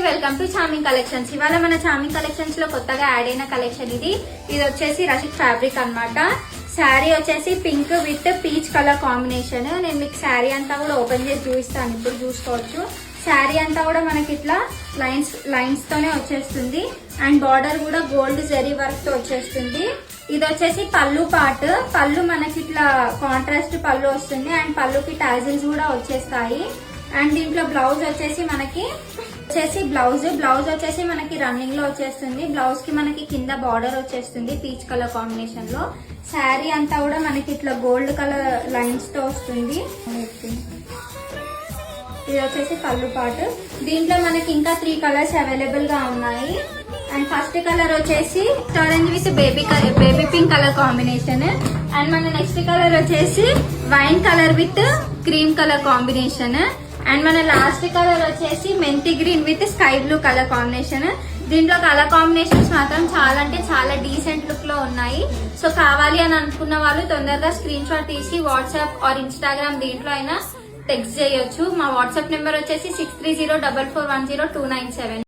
Welcome to charming collections. ఇవాళ మన charming collections లో కొత్తగా యాడ్ అయిన కలెక్షన్ ఇది వచ్చేసి రషిక్ ఫ్యాబ్రిక్ అన్నమాట. శారీ వచ్చేసి pink with peach colour combination. నేను మీకు శారీ అంతా కూడా ఓపెన్ చేసి చూపిస్తాను, ఇప్పుడు చూసుకోవచ్చు. శారీ అంతా కూడా మనకి ఇట్లా లైన్స్ తోనే వచ్చేస్తుంది అండ్ బార్డర్ కూడా గోల్డ్ జరీ వర్క్ తో వచ్చేస్తుంది. ఇది వచ్చేసి పళ్ళు పార్ట్. పళ్ళు మనకి ఇట్లా కాంట్రాస్ట్ పళ్ళు వస్తుంది అండ్ పళ్ళుకి టాజిల్స్ కూడా వచ్చేస్తాయి. అండ్ దీంట్లో బ్లౌజ్ వచ్చేసి మనకి బ్లౌజ్ వచ్చేసి మనకి రన్నింగ్ లో వచ్చేస్తుంది. బ్లౌజ్ కి మనకి కింద బార్డర్ వచ్చేస్తుంది పీచ్ కలర్ కాంబినేషన్ లో. శారీ అంతా కూడా మనకి ఇట్లా గోల్డ్ కలర్ లైన్స్ తో వస్తుంది. ఇది వచ్చేసి పళ్ళు పార్ట్. దీంట్లో మనకి ఇంకా 3 కలర్స్ అవైలబుల్ గా ఉన్నాయి. అండ్ ఫస్ట్ కలర్ వచ్చేసి orange with baby pink colour combination. And మన నెక్స్ట్ కలర్ వచ్చేసి wine colour with cream colour combination. And మన లాస్ట్ కలర్ వచ్చేసి మెంతి green with sky blue colour combination. దీంట్లో కలర్ కాంబినేషన్స్ మాత్రం చాలా అంటే చాలా డీసెంట్ లుక్ లో ఉన్నాయి. సో కావాలి అని అనుకున్న వాళ్ళు తొందరగా స్క్రీన్ షాట్ తీసి వాట్సాప్ ఆర్ ఇన్స్టాగ్రామ్ దీంట్లో అయినా టెక్స్ట్ చేయొచ్చు. మా వాట్సాప్ నెంబర్ వచ్చేసి 6304410297.